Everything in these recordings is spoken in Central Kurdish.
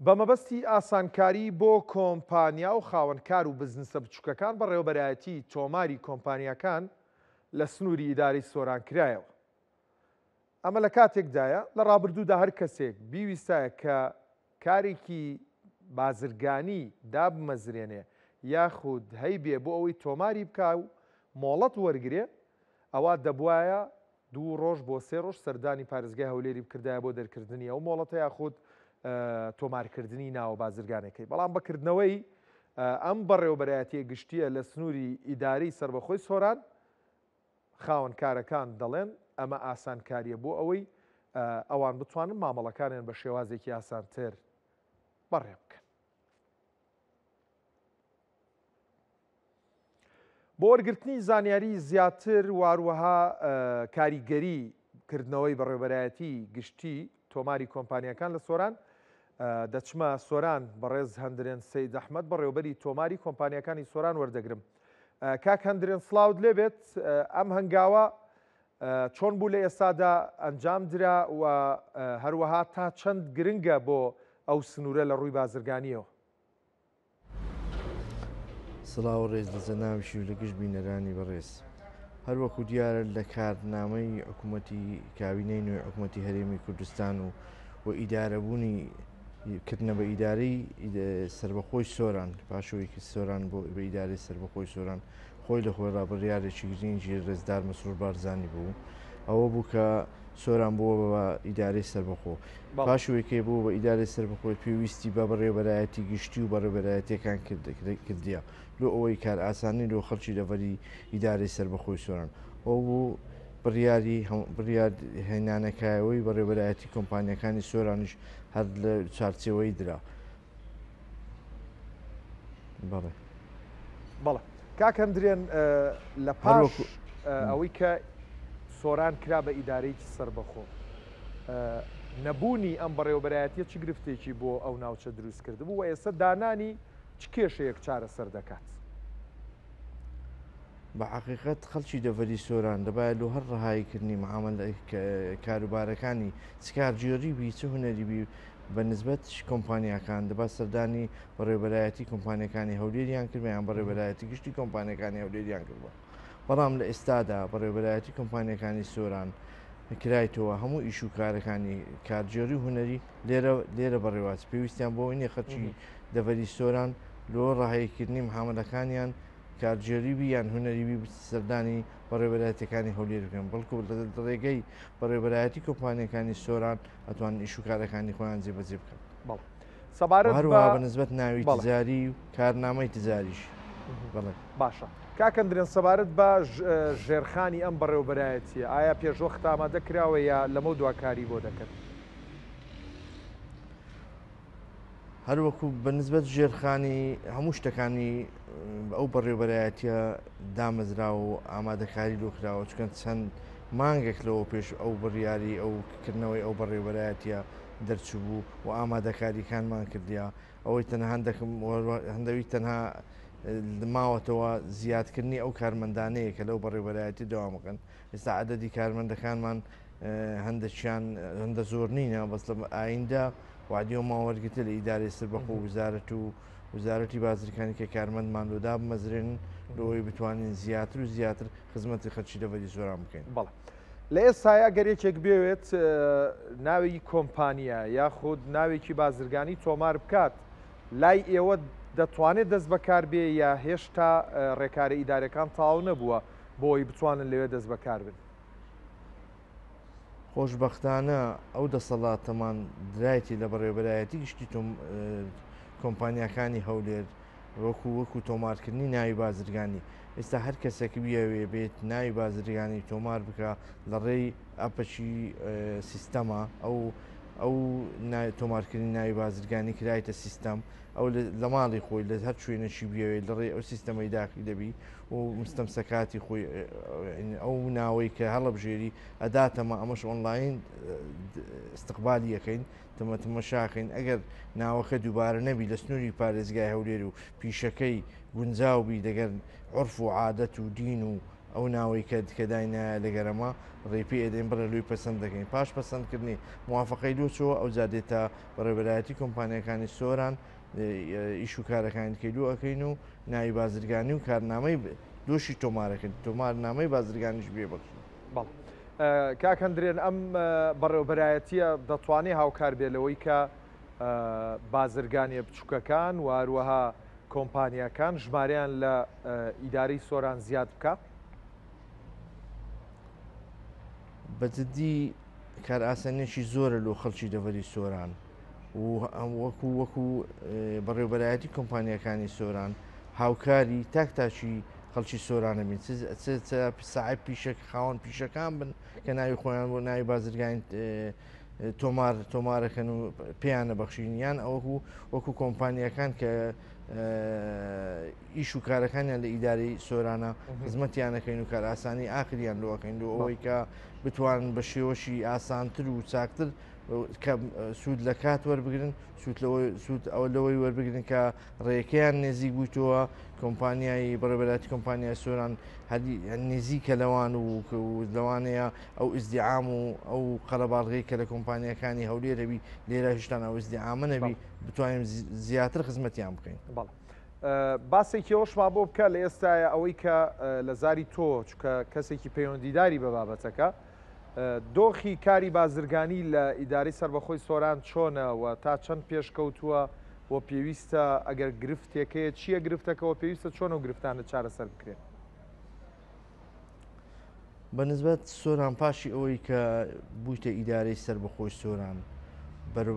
بە مەبەستی ئاسانکاری بۆ کۆمپانیا و خاوەنکار و بزنسە بچووکەکان بەڕێوەبەرایەتی تۆماری کۆمپانیەکان لە سنووری ئیداری سۆرانکرایەوە. ئەمە لە کاتێکدایە لە ڕابردوودا هەر کەسێک بیویستایە کە کارێکی بازرگانی دابمەزرێنێ یاخود هەیبێ بۆ ئەوەی تۆماری بکا و مۆڵەت وەرگێ، ئەوە دەبوایە 2 ڕۆژ بۆ 3 ڕۆژ سەردانی پارێزگای هەولێری بکردایە بۆ دەرکردنی ئەو مۆڵەتە یاخود تۆمارکردنی ناوە بازرگانەکەی. بەڵام بەکردنەوەی ئەم بەڕێوەبەرایەتیە گشتیە لە سنووری ئیداری سربەخۆی سۆران، خاوەنکارەکان دەڵێن ئەمە ئاسانکاریە بۆ ئەوەی ئەوان بتوانن مامەڵەکانیان بە شێوازێکی ئاسانتر بەڕێ بکەن. بۆ وەرگرتنی زانیاری زیاتر واروەها کاریگەریکردنەوەی بەڕێوەبەرایەتی گشتی تۆماری کۆمپانیەکان لە سۆران دەچمە سۆران بەڕێز هەندرێن سەید ئەحمەد بەڕێوەبەری تۆماری کۆمپانیەکانی سۆران وەردەگرم. کاک هەندرێن سڵاوت لێبێت، ئەم هەنگاوە چۆن بوو لە ئێستادا ئەنجام درا و هەروەها تا چەند گرنگە بۆ ئەو سنوورە لە ڕووی بازرگانیەوە؟ سڵاو ڕێز لە جەناویشی و لە گشت بینەرانی بەڕێز. هەروەکو دیارە لە کارنامەی حکوومەتی کابینەی نوێی حکوومەتی هەرێمی کوردستان و ئیدارەبوونی کردنە بە ئیدارەی سربەخۆی سۆران پاشەوەیکی سۆران بۆ بە ئیدارەی سربەخۆی سۆران خۆی لە خۆی ڕابڕیارێکی گرنگی ڕێزدار مەسرور بارزانی بوو. ئەوە بوو کە سۆران بووە بە ئیدارەی سربەخۆ. پاشەوەیکێ بوو بە ئیدارەی سربەخۆی پێویستی بە بەڕێوەبەرایەتی گشتی و بەڕێوەبەرایەتیەکان کردیە لۆ ئەوەی کار ئاسانی لۆ خەڵکی لەڤەری ئیدارەی سربەخۆی سۆران. ئەو بوو بڕیار هێنانەکایەوەی بەڕێوەبەرایەتی کۆمپانیەکانی سۆرانیش هەر لە چارچێوەی درا. بەڵێ بەڵێ کاک هەندرێن، لە پاش ئەوەی کە سۆران کرا بە ئیدارەیەکی سربەخۆ، نەبوونی ئەم بەڕێوەبەرایەتیە چ گرفتێکی بۆ ئەو ناوچە دروست کرده بوو و ئێستا دانانی چ کێشەیەک چارەسەر دەکات؟ بە حەقیقەت خەڵکی دەڤەری سۆران دەبایە لۆ هەر ڕەهاییکردنی معاملە کاروبارەکانی چکارجێڕی بی چه هونەری بی بە نسبەت کۆمپانیەکان دەبات سەردانی بەڕێوەبەرایەتی کۆمپانیەکانی هەولێریان کردیان بەڕێوەبەرایەتی گشتی کۆمپانیەکانی هەولێریان کردووە. بەڵام لە ئێستادا بەڕێوەبەرایەتی کۆمپانیەکانی سۆران کرایتەوە هەموو ئیش و کارەکانی کارجێڕی هونەری لێرە بەڕێواز پێویستیان بۆ ئینێ خەڵکی دەڤەری سۆران لۆ ڕاهەیەکردنی محاملەکانیان کارجێریبی یان هونەریبی سەردانی بەڕێوەبەرایەتەکانی هەولێر بکەن، بەڵکو لە ڕێگەی بەڕێوەبەرایەتی کۆمپانیەکانی سۆران ئەتوانن ئیش و کارەکانی خۆیان جێبەجێ بکەن. هەروەها بە نسبەت ناوی تجاری و کارنامەی تجاریش. باشە کاک هەندرێن، سەبارەت بە ژێرخانی ئەم بەڕێوەبەرایەتیە ئایا پێشوەخت ئامادە کراوە یا لەمە دواکاری بۆ دەکەن؟ هەروەکو بە نسبەت ژێرخانی هەموو شتەکانی ئەو بەڕێوەبەرایەتیە دامەزرا و ئامادەکاری لۆ کراوە، چکەن چەند مانگێک لەوە پێش ئەو بڕیاری ئەوکردنەوەی ئەو بەڕێوەبەرایەتیە دەرچوو بوو و ئامادەکاریەکانمان کردیا. ئەوەی تەنها هەندەوی تەنها ماوەتەوە زیادکردنی ئەو کارمەندانەیە کە لەو بەڕێوەبەرایەتی دەوامەکەن. ئێستا عەدەدی کارمەندەکانمان هەندێکیان هەندە زۆر نینە، بەس لە ئایندە وعدی و ماوەرگتە لە ئیدارەی سربەخۆ وزارەت و وزارەتی بازرگانی کە کارمەندمان لۆدا بمەزرێن لەوەی بتوانین زیاتر و زیاتر خزمەتی خەڵکی لەڤەری سۆران بکەین. بەڵێ لە ئێستایا گەرێکێک بێوێت ناوی کۆمپانیا یاخود ناوێکی بازرگانی تۆمار بکات، لای ئێوە دەتوانێت دەست بەکار بێ یا هێشتا ڕێکارە ئیدارەکان تاو نەبووە بۆی بتوانن لەوێ دەست بەکار بن؟ خۆشبەختانە ئەو دەسەڵاتەمان درایەتی لە بەڕێوەبەرایەتی گشتی کۆمپانیەکانی هەولێر وەکو تۆمارکردنی ناوی بازرگانی. ئێستا هەر کەسێک بیاوێ بێت ناوی بازرگانی تۆمار بکە لە ڕێی ئەپەچی سیستەمە ئەو تۆمارکردنی ناوی بازرگانی کرایتە سیستەم، ئەو لە ماڵی خۆی لە هەر شوێنەشی بیاوێت لە ڕێی ئەو سیستەمەی داخی دەبی و مستەمسەکاتی خۆی ئەو ناوەی کە هەڵەبژێری ئەداتەمە ئەمەش ئۆنلاین استقبالی یەکەین تەمەشاکەین. ئەگەر ناوەکە دووبارە نەبی لە سنووری پارێزگای هەولێر و پیشەکەی گونجاوبی دەگەر عرف و عادەت و دین و ئەو ناوەی کە داینە لەگەرەمە ڕێپی ئەدەین بڕە لوی پەسەند دەکەین پاش پەسەندکردنی موافقەی دۆچەوە ئەو جادێتە بەڕێوەبەرایەتی کۆمپانیەکانی سۆران ئیش و کارەکانی کەیلو ئەەکەین و ناوی بازرگانی و کارنامەی دۆشی تۆمارەکەن تۆمارنامەی بازرگانیش بێبخشین. بەڵ کاکەندرێن ئەم بەڕێوەبەرایەتیە دەتوانێت هاوکار بێت لەوەی کە بازرگانیە بچووکەکان و هەروەها کۆمپانیەکان ژمارەیان لە ئیدارەی سۆران زیاد بکە؟ بەجددی کار ئاسانێکی زۆرە لۆ خەڵکی دەڤەری سۆران و وەکو بەڕێوەبەرایەتی کۆمپانیەکانی سۆران هاوکاری تاکتاکی خەڵکی سۆرانە بین ساعی پیشەک خاوەن پیشەکان بن کە ناوی خۆیان بۆ ناوی بازرگانی تۆمارەکەن و پێیان نەبەخشین یان ئەوەکو وەکو کۆمپانیەکان کە ئیش و کارەکانیان لە ئیدارەی سۆرانە خزمەتیانەکەین و کار ئاسانی ئاخریان لۆەکەین و ئەوەی کە بتوانن بە شێوەشی ئاسانتر و چاکتر سوود لە کات وەربگرن سوود ئەوە لەوەی وەربگرن کە ڕێەکەیان نێزیک بوویتەوە کۆمپانیایی بەڕێوەبەراتی کۆمپانیای سۆران نێزیکە لەوان و لەوانەیە ئەو ئیزدیعام و ئەو قەڵەباڵغی کە لە کۆمپانیەکانی هەولێرەبی لێرە هێشتان ئەو ئیزدیعامە نەبی بتوانین زیاتر خزمەتیان بکەین. باسێکی ئەوشما بۆ بکە لە ئێستاە ئەوەی کە لە زاری تۆ چکە کەسێکی پەیوەندیداری بە بابەتەکە دۆخی کاری بازرگانی لە ئیداری سربەخۆی سۆران چۆنەوە تا چەند پێشکەوتووە بۆ پێویستە ئەگەر گرفتێکەیە چییە گرفتەکەەوە پێویستە چۆن و گرفتانە چارەسەر بکرێن؟ بەنسبەت سۆران پاشی ئەوەی کە بوویتە ئیدارەی سربەخۆی سۆران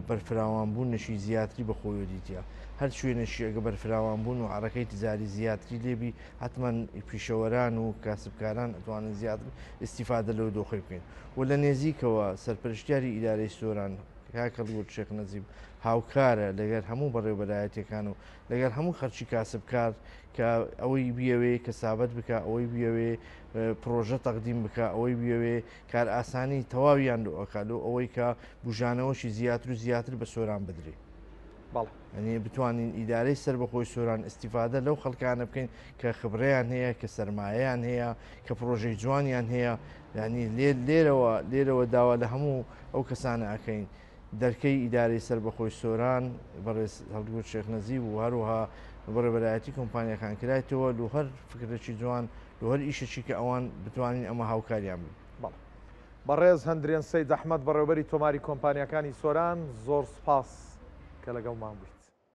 بەرفراوانبوونشی زیاتری بەخۆی دیتە هەر شوێنەشی ئەگە بەرفراوانبوون و عڕەکەی تجاری زیاتری لێبی حتمما پیشەوەران و کاسبکاران ئەتوانن زیاتر ئیسیفادە لەوە دۆخی بکەین و لە نێزیکەوە سەرپەرشتیاری ئیدارەی سۆران کاکەڵگوت شێخ نەزیب هاوکارە لەگەر هەموو بەڕێوەبەرایەتەکان و لەگەر هەموو خەرچی کاسبکار کە ئەوەی بیەوێ کە سابەت بکە ئەوەی بیەوێ پرۆژە تەقدیم بکە ئەوەی بیەوێ کار ئاسانی تەواویان ئەوکات و ئەوەی کە بژانەوەشی زیاتر و زیاتر بە سۆران بدرێ ئەنی بتوانین ئیدارەی سربەخۆی سۆران ئیسیفادە لەو خەڵکانە بکەین کە خبرەیان هەیە کە سەرمایەیان هەیە کە پرۆژەی جوانیان هەیە ینی لێرەوە داوا لە هەموو ئەو کەسانە ئەەکەین دەرکەی ئیدارەی سربەخۆی سۆران بەڕێز هەڵگوت شێخ نەزیب و هەروەها بەڕێوەبەرایەتی کۆمپانیەکان کرایەوە لە هەر فکرێکی جوان لە هەر ئیشێکی کە ئەوان بتوانین ئەمە هاوکاریان بن. بەڕێز هەندرێن سەید ئەحمەد بەڕێوەبەری تۆماری کۆمپانیەکانی سۆران زۆر سپاس کە لەگەڵمان بوویت.